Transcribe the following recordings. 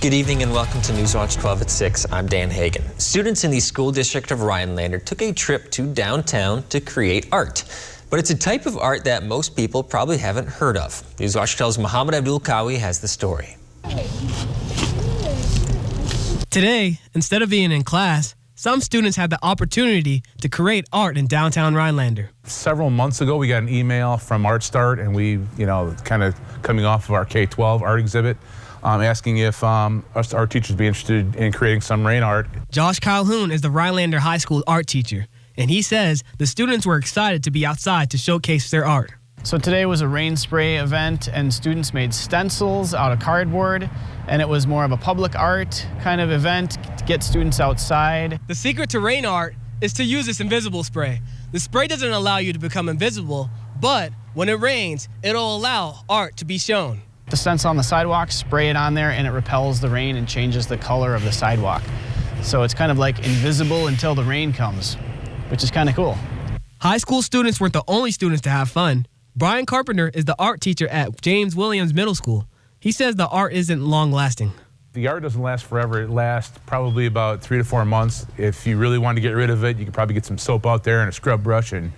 Good evening and welcome to Newswatch 12 at 6. I'm Dan Hagan. Students in the school district of Rhinelander took a trip to downtown to create art. But it's a type of art that most people probably haven't heard of. Newswatch 12's Mohammed Abdul Kawi has the story. Today, instead of being in class, some students had the opportunity to create art in downtown Rhinelander. Several months ago, we got an email from Art Start, and we, kind of coming off of our K-12 art exhibit, asking if us art teachers would be interested in creating some rain art. Josh Calhoun is the Rhinelander High School art teacher, and he says the students were excited to be outside to showcase their art. So today was a rain spray event, and students made stencils out of cardboard, and it was more of a public art kind of event to get students outside. The secret to rain art is to use this invisible spray. The spray doesn't allow you to become invisible, but when it rains, it'll allow art to be shown. The stencil on the sidewalk, spray it on there, and it repels the rain and changes the color of the sidewalk. So it's kind of like invisible until the rain comes, which is kind of cool. High school students weren't the only students to have fun. Brian Carpenter is the art teacher at James Williams Middle School. He says the art isn't long-lasting. The art doesn't last forever. It lasts probably about 3 to 4 months. If you really want to get rid of it, you could probably get some soap out there and a scrub brush and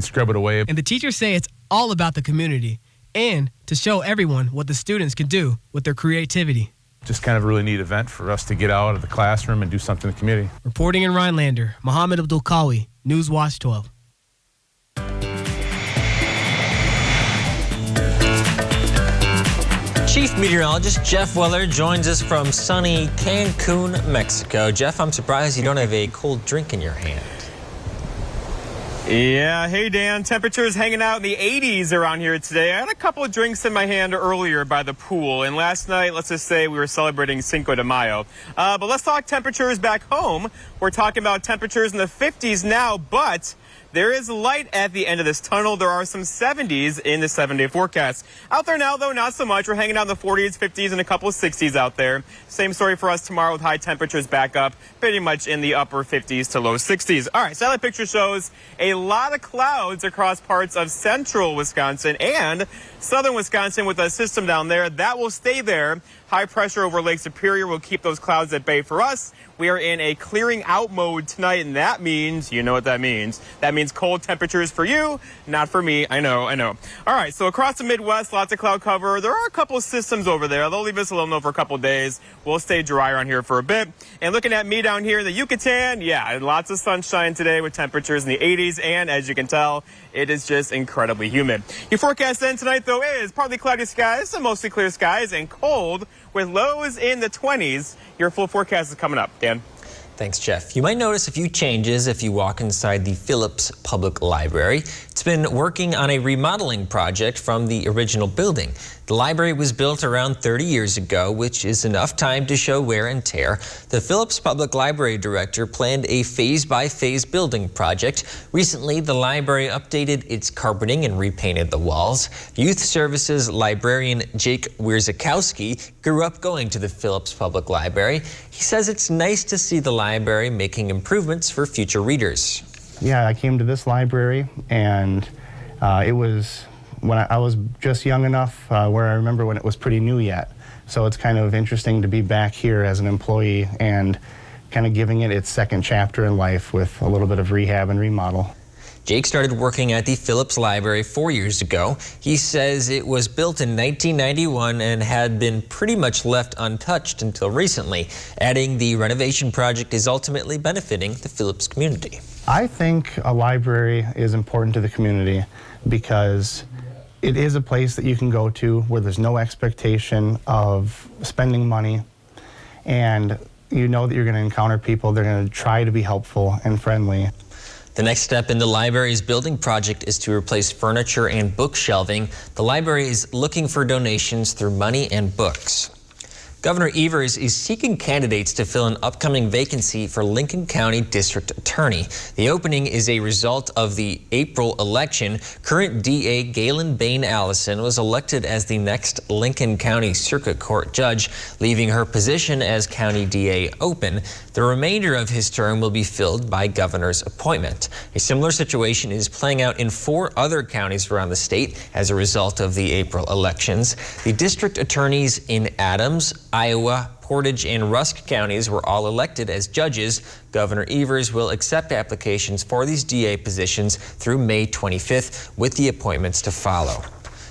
scrub it away. And the teachers say it's all about the community and to show everyone what the students can do with their creativity. Just kind of a really neat event for us to get out of the classroom and do something in the community. Reporting in Rhinelander, Mohammed Abdul Kawi, Newswatch 12. Chief Meteorologist Jeff Weller joins us from sunny Cancun, Mexico. Jeff, I'm surprised you don't have a cold drink in your hand. Yeah, hey Dan, temperatures hanging out in the 80s around here today. I had a couple of drinks in my hand earlier by the pool, and last night, let's just say we were celebrating Cinco de Mayo. But let's talk temperatures back home. We're talking about temperatures in the 50s now, but there is light at the end of this tunnel. There are some 70s in the 7-day forecast. Out there now, though, not so much. We're hanging out in the 40s, 50s, and a couple of 60s out there. Same story for us tomorrow with high temperatures back up, pretty much in the upper 50s to low 60s. All right, satellite picture shows a lot of clouds across parts of central Wisconsin and southern Wisconsin with a system down there. That will stay there. High pressure over Lake Superior will keep those clouds at bay for us. We are in a clearing out mode tonight, and that means, you know what that means. That means cold temperatures for you, not for me. I know. All right, so across the Midwest, lots of cloud cover. There are a couple of systems over there. They'll leave us alone though for a couple of days. We'll stay dry around here for a bit. And looking at me down here in the Yucatan, yeah, lots of sunshine today with temperatures in the 80s. And as you can tell, it is just incredibly humid. Your forecast then tonight, though, is partly cloudy skies, some mostly clear skies, and cold with lows in the 20s. Your full forecast is coming up. Dan? Thanks, Jeff. You might notice a few changes if you walk inside the Phillips Public Library. It's been working on a remodeling project from the original building. The library was built around 30 years ago, which is enough time to show wear and tear. The Phillips Public Library director planned a phase-by-phase building project. Recently, the library updated its carpeting and repainted the walls. Youth Services librarian Jake Wierzakowski grew up going to the Phillips Public Library. He says it's nice to see the library making improvements for future readers. Yeah, I came to this library, and it was when I was just young enough where I remember when it was pretty new yet. So it's kind of interesting to be back here as an employee and kind of giving it its second chapter in life with a little bit of rehab and remodel. Jake started working at the Phillips Library 4 years ago. He says it was built in 1991 and had been pretty much left untouched until recently, adding the renovation project is ultimately benefiting the Phillips community. I think a library is important to the community because it is a place that you can go to where there's no expectation of spending money, and you know that you're going to encounter people. They're going to try to be helpful and friendly. The next step in the library's building project is to replace furniture and book shelving. The library is looking for donations through money and books. Governor Evers is seeking candidates to fill an upcoming vacancy for Lincoln County District Attorney. The opening is a result of the April election. Current DA Galen Bain Allison was elected as the next Lincoln County Circuit Court judge, leaving her position as County DA open. The remainder of his term will be filled by governor's appointment. A similar situation is playing out in 4 other counties around the state as a result of the April elections. The district attorneys in Adams, Iowa, Portage, and Rusk counties were all elected as judges. Governor Evers will accept applications for these DA positions through May 25th, with the appointments to follow.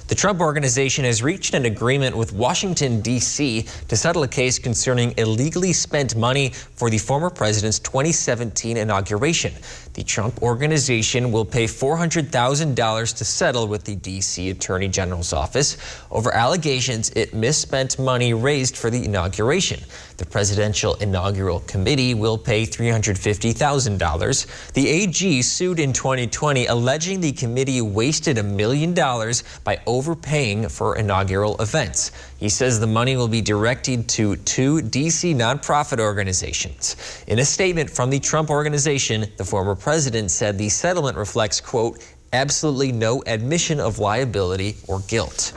The Trump Organization has reached an agreement with Washington, D.C. to settle a case concerning illegally spent money for the former president's 2017 inauguration. The Trump Organization will pay $400,000 to settle with the D.C. Attorney General's office over allegations it misspent money raised for the inauguration. The Presidential Inaugural Committee will pay $350,000. The AG sued in 2020, alleging the committee wasted $1 million by overpaying for inaugural events. He says the money will be directed to 2 D.C. nonprofit organizations. In a statement from the Trump Organization, the former president said the settlement reflects, quote, absolutely no admission of liability or guilt.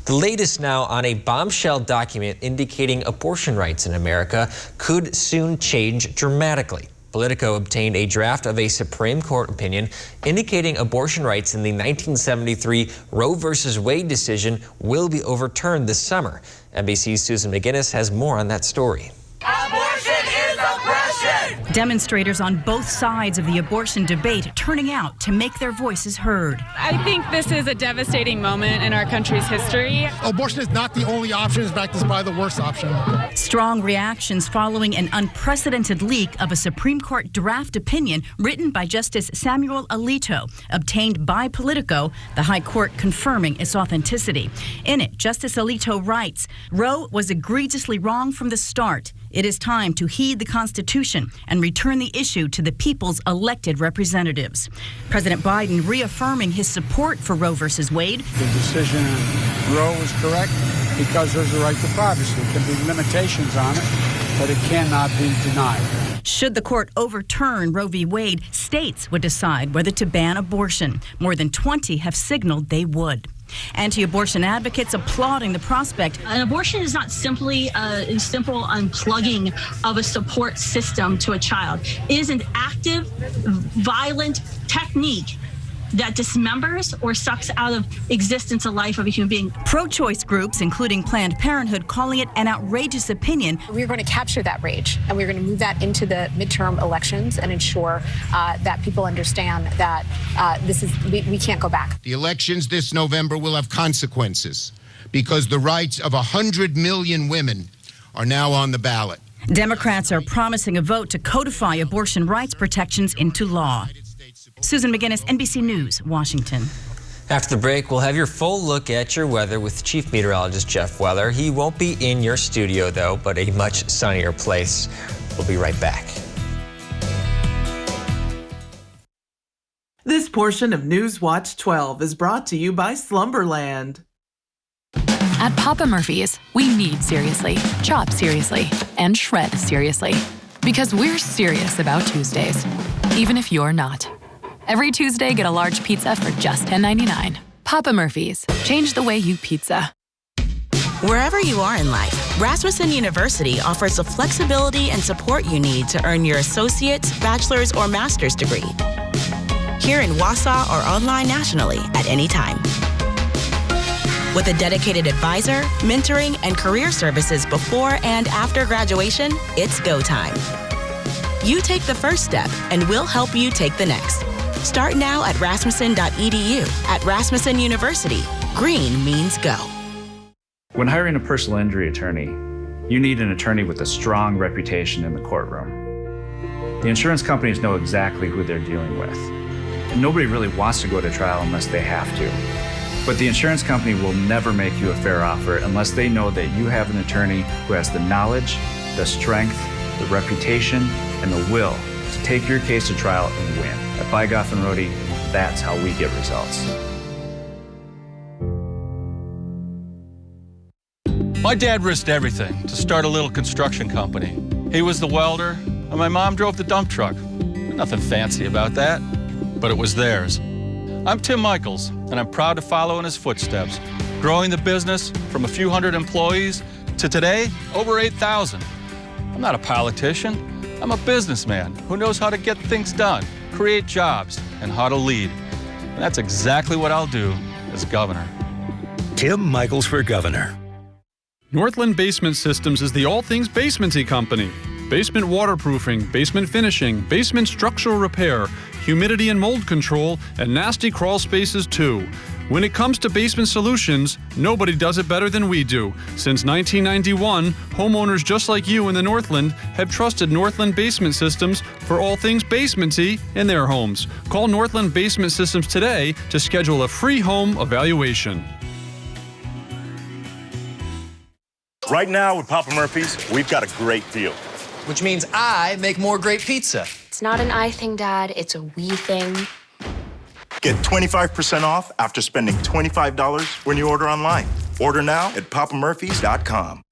The latest now on a bombshell document indicating abortion rights in America could soon change dramatically. Politico obtained a draft of a Supreme Court opinion indicating abortion rights in the 1973 Roe v. Wade decision will be overturned this summer. NBC's Susan McGinnis has more on that story. Abortion is oppression! Demonstrators on both sides of the abortion debate turning out to make their voices heard. I think this is a devastating moment in our country's history. Abortion is not the only option. In fact, it's probably the worst option. Strong reactions following an unprecedented leak of a Supreme Court draft opinion written by Justice Samuel Alito, obtained by Politico, the High Court confirming its authenticity. In it, Justice Alito writes, Roe was egregiously wrong from the start. It is time to heed the Constitution and return the issue to the people's elected representatives. President Biden reaffirming his support for Roe v. Wade. The decision in Roe is correct because there's a right to privacy. There can be limitations on it, but it cannot be denied. Should the court overturn Roe v. Wade, states would decide whether to ban abortion. More than 20 have signaled they would. Anti-abortion advocates applauding the prospect. An abortion is not simply a simple unplugging of a support system to a child. It is an active, violent technique that dismembers or sucks out of existence a life of a human being. Pro-choice groups, including Planned Parenthood, calling it an outrageous opinion. We're going to capture that rage, and we're going to move that into the midterm elections and ensure that people understand that we can't go back. The elections this November will have consequences because the rights of 100 million women are now on the ballot. Democrats are promising a vote to codify abortion rights protections into law. Susan McGinnis, NBC News, Washington. After the break, we'll have your full look at your weather with Chief Meteorologist Jeff Weller. He won't be in your studio, though, but a much sunnier place. We'll be right back. This portion of News Watch 12 is brought to you by Slumberland. At Papa Murphy's, we knead seriously, chop seriously, and shred seriously. Because we're serious about Tuesdays, even if you're not. Every Tuesday, get a large pizza for just $10.99. Papa Murphy's. Change the way you pizza. Wherever you are in life, Rasmussen University offers the flexibility and support you need to earn your associate's, bachelor's, or master's degree. Here in Wausau or online nationally at any time. With a dedicated advisor, mentoring, and career services before and after graduation, it's go time. You take the first step, and we'll help you take the next. Start now at rasmussen.edu. At Rasmussen University, green means go. When hiring a personal injury attorney, you need an attorney with a strong reputation in the courtroom. The insurance companies know exactly who they're dealing with, and nobody really wants to go to trial unless they have to. But the insurance company will never make you a fair offer unless they know that you have an attorney who has the knowledge, the strength, the reputation, and the will to take your case to trial and win. At Bygoff and Rohde, that's how we get results. My dad risked everything to start a little construction company. He was the welder, and my mom drove the dump truck. Nothing fancy about that, but it was theirs. I'm Tim Michaels, and I'm proud to follow in his footsteps, growing the business from a few hundred employees to today, over 8,000. I'm not a politician. I'm a businessman who knows how to get things done, create jobs, and how to lead. And that's exactly what I'll do as governor. Tim Michaels for governor. Northland Basement Systems is the all things basementy company. Basement waterproofing, basement finishing, basement structural repair, humidity and mold control, and nasty crawl spaces too. When it comes to basement solutions, nobody does it better than we do. Since 1991, homeowners just like you in the Northland have trusted Northland Basement Systems for all things basementy in their homes. Call Northland Basement Systems today to schedule a free home evaluation. Right now with Papa Murphy's, we've got a great deal. Which means I make more great pizza. It's not an I thing, Dad. It's a we thing. Get 25% off after spending $25 when you order online. Order now at papamurphys.com.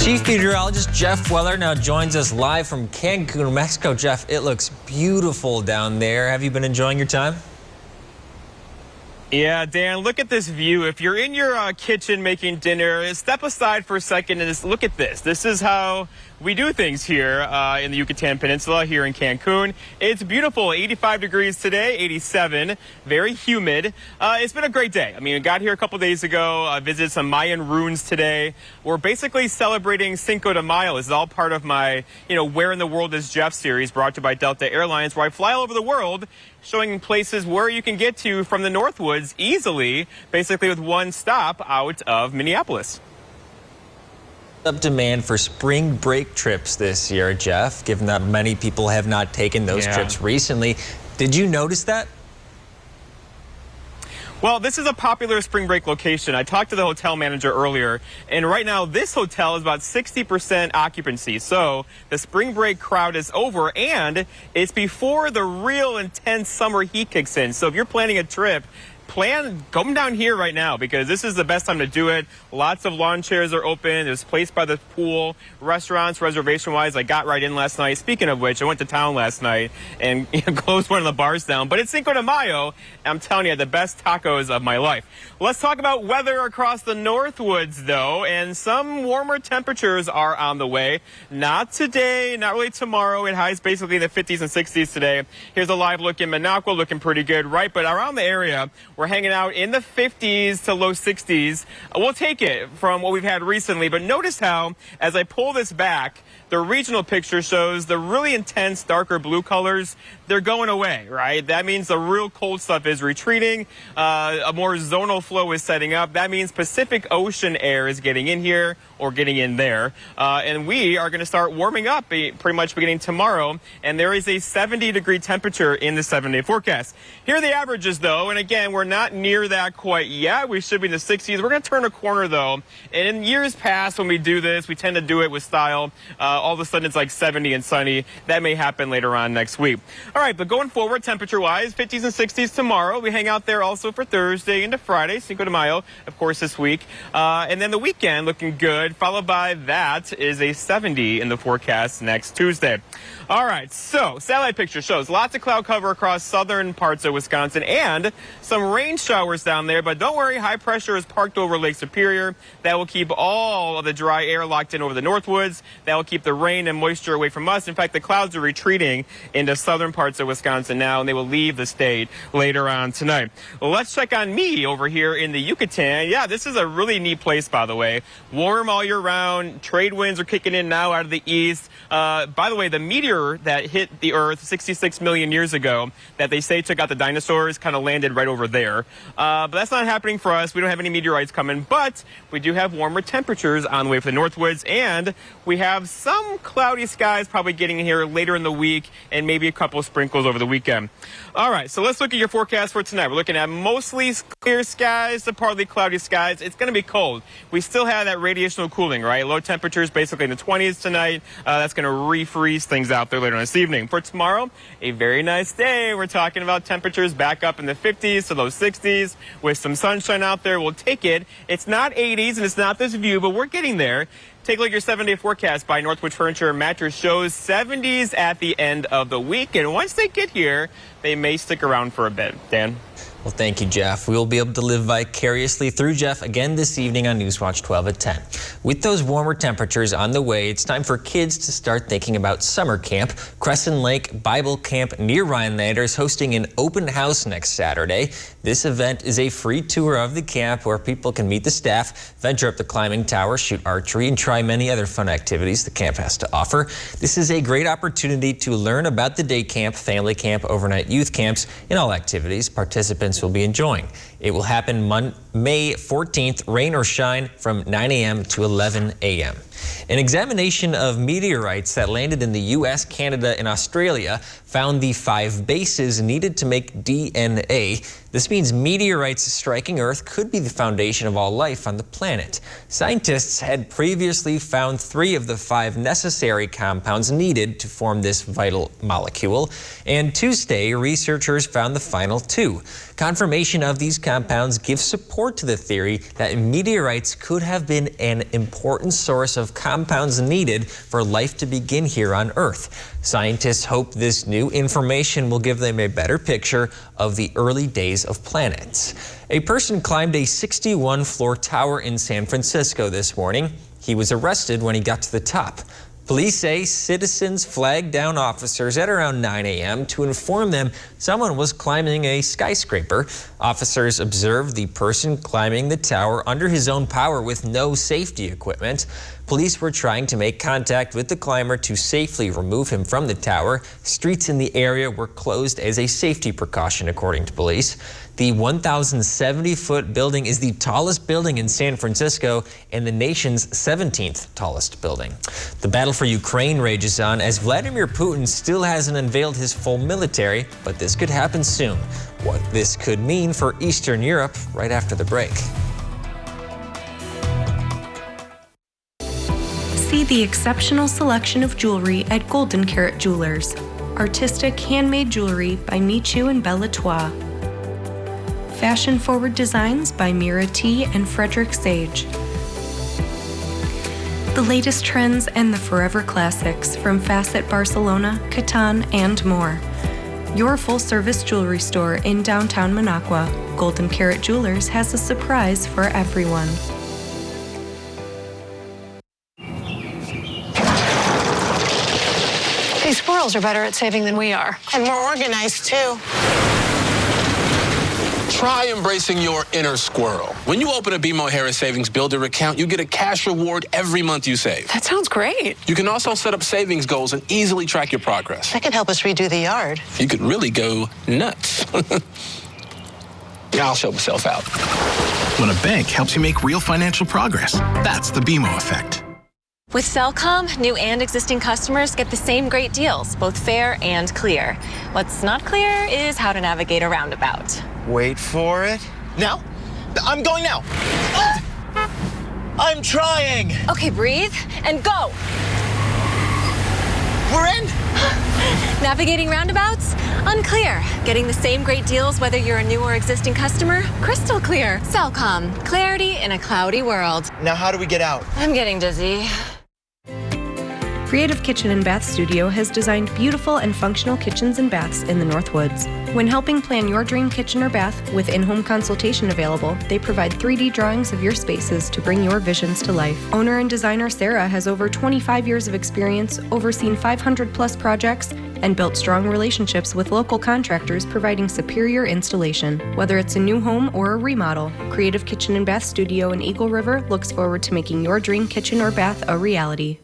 Chief Meteorologist Jeff Weller now joins us live from Cancun, Mexico. Jeff, it looks beautiful down there. Have you been enjoying your time? Yeah, Dan, look at this view. If you're in your kitchen making dinner, step aside for a second and just look at this. This is how we do things here in the Yucatan Peninsula, here in Cancun. It's beautiful, 85 degrees today, 87, very humid. It's been a great day. I mean, I got here a couple days ago, visited some Mayan ruins today. We're basically celebrating Cinco de Mayo. This is all part of my, Where in the World is Jeff series, brought to you by Delta Airlines, where I fly all over the world, showing places where you can get to from the Northwoods easily, basically with one stop out of Minneapolis. Up demand for spring break trips this year, Jeff, given that many people have not taken those trips recently. Did you notice that? Well, this is a popular spring break location. I talked to the hotel manager earlier, and right now this hotel is about 60% occupancy. So the spring break crowd is over, and it's before the real intense summer heat kicks in. So if you're planning a trip, come down here right now, because this is the best time to do it. Lots of lawn chairs are open. There's a place by the pool. Restaurants, reservation-wise, I got right in last night. Speaking of which, I went to town last night and closed one of the bars down. But it's Cinco de Mayo. I'm telling you, the best tacos of my life. Let's talk about weather across the Northwoods, though, and some warmer temperatures are on the way. Not today, not really tomorrow. It highs basically in the 50s and 60s today. Here's a live look in Minocqua, looking pretty good, right? But around the area, we're hanging out in the 50s to low 60s. We'll take it from what we've had recently, but notice how, as I pull this back, the regional picture shows the really intense darker blue colors. They're going away, right? That means the real cold stuff is retreating. A more zonal flow is setting up. That means Pacific Ocean air is getting in here or getting in there. And we are going to start warming up pretty much beginning tomorrow. And there is a 70-degree temperature in the 7-day forecast. Here are the averages, though. And again, we're not near that quite yet. We should be in the 60s. We're going to turn a corner, though. And in years past, when we do this, we tend to do it with style. All of a sudden, it's like 70 and sunny. That may happen later on next week. All right, but going forward, temperature-wise, 50s and 60s tomorrow. We hang out there also for Thursday into Friday, Cinco de Mayo, of course, this week. And then the weekend looking good. Followed by that is a 70 in the forecast next Tuesday. All right, so satellite picture shows lots of cloud cover across southern parts of Wisconsin and some rain showers down there. But don't worry, high pressure is parked over Lake Superior. That will keep all of the dry air locked in over the Northwoods. That will keep the rain and moisture away from us. In fact, the clouds are retreating into southern parts of Wisconsin now, and they will leave the state later on tonight. Well, let's check on me over here in the Yucatan. Yeah, this is a really neat place, by the way. Warm all year round. Trade winds are kicking in now out of the east. By the way, the meteor that hit the Earth 66 million years ago that they say took out the dinosaurs kind of landed right over there. But that's not happening for us. We don't have any meteorites coming, but we do have warmer temperatures on the way for the Northwoods, and we have some cloudy skies probably getting here later in the week and maybe a couple of sprinkles over the weekend. All right, so let's look at your forecast for tonight. We're looking at mostly clear skies to partly cloudy skies. It's going to be cold. We still have that radiational cooling, right? Low temperatures basically in the 20s tonight. That's going to refreeze things out there later on this evening. For tomorrow, a very nice day. We're talking about temperatures back up in the 50s to low 60s with some sunshine out there. We'll take it. It's not 80s and it's not this view, but we're getting there. Take a look at your 7-day forecast by Northwoods Furniture and Mattress shows 70s at the end of the week. And once they get here, they may stick around for a bit. Dan? Well, thank you, Jeff. We will be able to live vicariously through Jeff again this evening on Newswatch 12 at 10. With those warmer temperatures on the way, it's time for kids to start thinking about summer camp. Crescent Lake Bible Camp near Rhinelander is hosting an open house next Saturday. This event is a free tour of the camp where people can meet the staff, venture up the climbing tower, shoot archery, and try many other fun activities the camp has to offer. This is a great opportunity to learn about the day camp, family camp, overnight youth camps, and all activities participants will be enjoying. It will happen May 14th, rain or shine, from 9 a.m. to 11 a.m. An examination of meteorites that landed in the U.S., Canada, and Australia found the 5 bases needed to make DNA. This means meteorites striking Earth could be the foundation of all life on the planet. Scientists had previously found 3 of the 5 necessary compounds needed to form this vital molecule, and Tuesday, researchers found the final 2. Confirmation of these compounds gives support to the theory that meteorites could have been an important source of compounds needed for life to begin here on Earth. Scientists hope this new information will give them a better picture of the early days of planets. A person climbed a 61-floor tower in San Francisco this morning. He was arrested when he got to the top. Police say citizens flagged down officers at around 9 a.m. to inform them someone was climbing a skyscraper. Officers observed the person climbing the tower under his own power with no safety equipment. Police were trying to make contact with the climber to safely remove him from the tower. Streets in the area were closed as a safety precaution, according to police. The 1,070-foot building is the tallest building in San Francisco and the nation's 17th tallest building. The battle for Ukraine rages on as Vladimir Putin still hasn't unveiled his full military, but this could happen soon. What this could mean for Eastern Europe right after the break. See the exceptional selection of jewelry at Golden Carat Jewelers. Artistic handmade jewelry by Michu and Belle Latour. Fashion-forward designs by Mira T. and Frederick Sage. The latest trends and the forever classics from Facet Barcelona, Catan, and more. Your full-service jewelry store in downtown Minocqua, Golden Carat Jewelers has a surprise for everyone. These squirrels are better at saving than we are. And more organized, too. Try embracing your inner squirrel. When you open a BMO Harris Savings Builder account, you get a cash reward every month you save. That sounds great. You can also set up savings goals and easily track your progress. That could help us redo the yard. You could really go nuts. I'll show myself out. When a bank helps you make real financial progress, that's the BMO effect. With Cellcom, new and existing customers get the same great deals, both fair and clear. What's not clear is how to navigate a roundabout. Wait for it. Now? I'm going now. I'm trying. Okay, breathe and go. We're in. Navigating roundabouts? Unclear. Getting the same great deals whether you're a new or existing customer? Crystal clear. Cellcom. Clarity in a cloudy world. Now how do we get out? I'm getting dizzy. Creative Kitchen and Bath Studio has designed beautiful and functional kitchens and baths in the Northwoods. When helping plan your dream kitchen or bath with in-home consultation available, they provide 3D drawings of your spaces to bring your visions to life. Owner and designer Sarah has over 25 years of experience, overseen 500+ projects, and built strong relationships with local contractors providing superior installation. Whether it's a new home or a remodel, Creative Kitchen and Bath Studio in Eagle River looks forward to making your dream kitchen or bath a reality.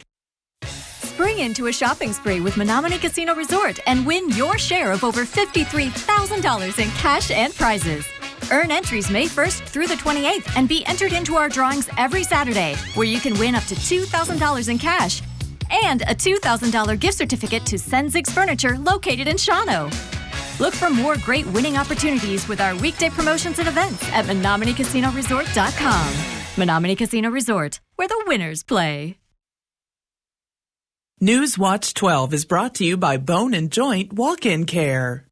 Spring into a shopping spree with Menominee Casino Resort and win your share of over $53,000 in cash and prizes. Earn entries May 1st through the 28th and be entered into our drawings every Saturday, where you can win up to $2,000 in cash and a $2,000 gift certificate to Senzig's Furniture located in Shawano. Look for more great winning opportunities with our weekday promotions and events at MenomineeCasinoResort.com. Menominee Casino Resort, where the winners play. Newswatch 12 is brought to you by Bone and Joint Walk-In Care.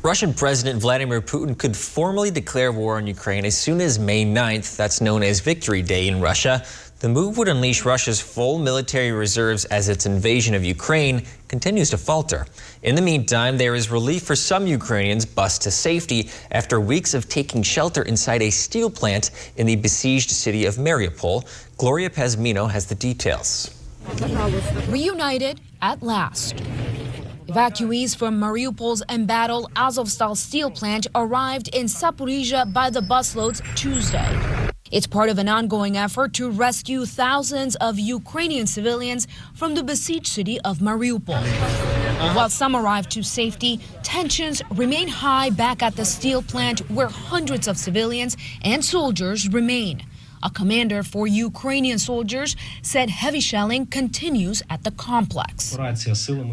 Russian President Vladimir Putin could formally declare war on Ukraine as soon as May 9th. That's known as Victory Day in Russia. The move would unleash Russia's full military reserves as its invasion of Ukraine continues to falter. In the meantime, there is relief for some Ukrainians bust to safety after weeks of taking shelter inside a steel plant in the besieged city of Mariupol. Gloria Pazmino has the details. Reunited at last. Evacuees from Mariupol's embattled Azovstal steel plant arrived in Zaporizhzhia by the busloads Tuesday. It's part of an ongoing effort to rescue thousands of Ukrainian civilians from the besieged city of Mariupol. While some arrived to safety, tensions remain high back at the steel plant where hundreds of civilians and soldiers remain. A commander for Ukrainian soldiers said heavy shelling continues at the complex.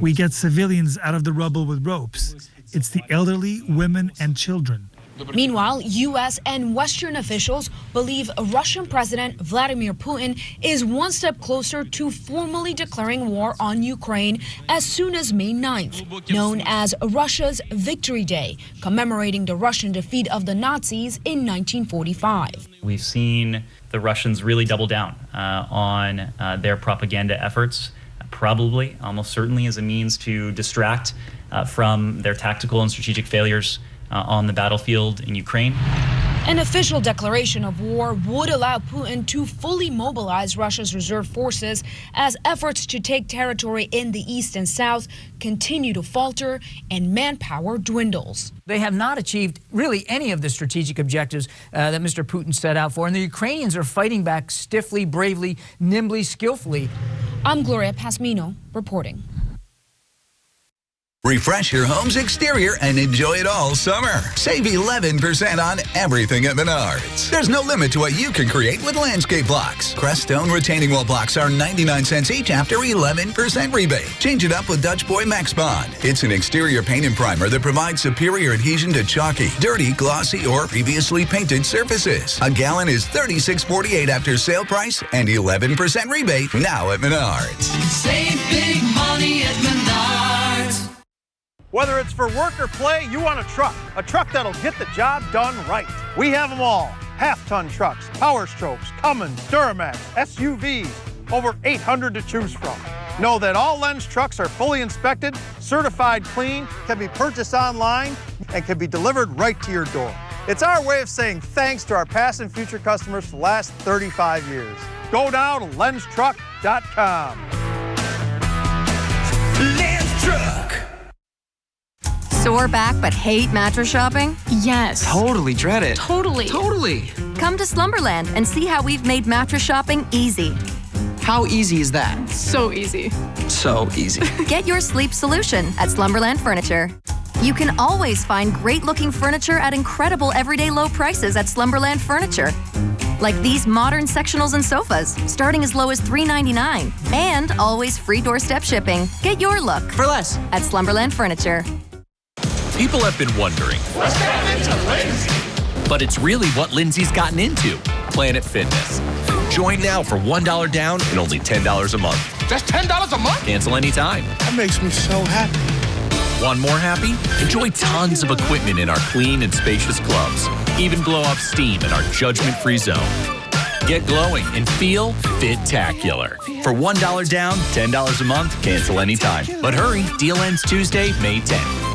We get civilians out of the rubble with ropes. It's the elderly, women, and children. Meanwhile, U.S. and Western officials believe Russian President Vladimir Putin is one step closer to formally declaring war on Ukraine as soon as May 9th, known as Russia's Victory Day, commemorating the Russian defeat of the Nazis in 1945. We've seen the Russians really double down on their propaganda efforts, probably, almost certainly, as a means to distract from their tactical and strategic failures on the battlefield in Ukraine. An official declaration of war would allow Putin to fully mobilize Russia's reserve forces as efforts to take territory in the east and south continue to falter and manpower dwindles. They have not achieved really any of the strategic objectives that Mr. Putin set out for, and the Ukrainians are fighting back stiffly, bravely, nimbly, skillfully. I'm Gloria Pazmino reporting. Refresh your home's exterior and enjoy it all summer. Save 11% on everything at Menards. There's no limit to what you can create with landscape blocks. Creststone retaining wall blocks are 99 cents each after 11% rebate. Change it up with Dutch Boy Max Bond. It's an exterior paint and primer that provides superior adhesion to chalky, dirty, glossy, or previously painted surfaces. A gallon is $36.48 after sale price and 11% rebate now at Menards. Save big money at Menards. Whether it's for work or play, you want a truck that'll get the job done right. We have them all. Half-ton trucks, Power Strokes, Cummins, Duramax, SUVs, over 800 to choose from. Know that all Lenz trucks are fully inspected, certified clean, can be purchased online, and can be delivered right to your door. It's our way of saying thanks to our past and future customers for the last 35 years. Go now to lenztruck.com. Lenz Truck. Sore back but hate mattress shopping? Yes. Totally dread it. Totally. Come to Slumberland and see how we've made mattress shopping easy. How easy is that? So easy. So easy. Get your sleep solution at Slumberland Furniture. You can always find great-looking furniture at incredible everyday low prices at Slumberland Furniture. Like these modern sectionals and sofas, starting as low as $3.99. And always free doorstep shipping. Get your look for less at Slumberland Furniture. People have been wondering, what's gotten into Lindsay? But it's really what Lindsay's gotten into, Planet Fitness. Join now for $1 down and only $10 a month. Just $10 a month? Cancel anytime. That makes me so happy. Want more happy? Enjoy tons of equipment in our clean and spacious clubs. Even blow off steam in our judgment-free zone. Get glowing and feel fit-tacular. For $1 down, $10 a month, cancel anytime. But hurry, deal ends Tuesday, May 10th.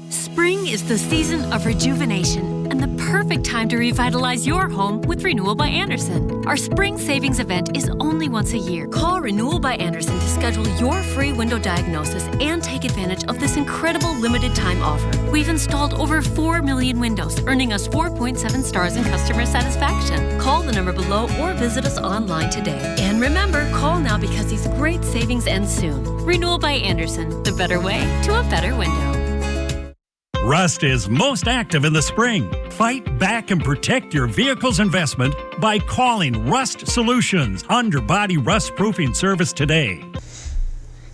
Spring is the season of rejuvenation and the perfect time to revitalize your home with Renewal by Andersen. Our spring savings event is only once a year. Call Renewal by Andersen to schedule your free window diagnosis and take advantage of this incredible limited time offer. We've installed over 4 million windows, earning us 4.7 stars in customer satisfaction. Call the number below or visit us online today. And remember, call now because these great savings end soon. Renewal by Andersen, the better way to a better window. Rust is most active in the spring. Fight back and protect your vehicle's investment by calling Rust Solutions underbody rust proofing service today.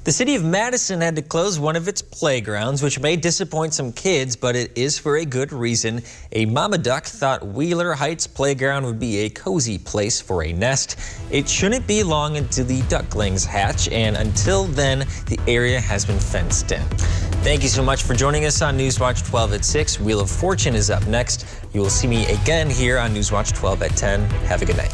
The city of Madison had to close one of its playgrounds, which may disappoint some kids, but it is for a good reason. A mama duck thought Wheeler Heights Playground would be a cozy place for a nest. It shouldn't be long until the ducklings hatch, and until then, the area has been fenced in. Thank you so much for joining us on Newswatch 12 at 6. Wheel of Fortune is up next. You will see me again here on Newswatch 12 at 10. Have a good night.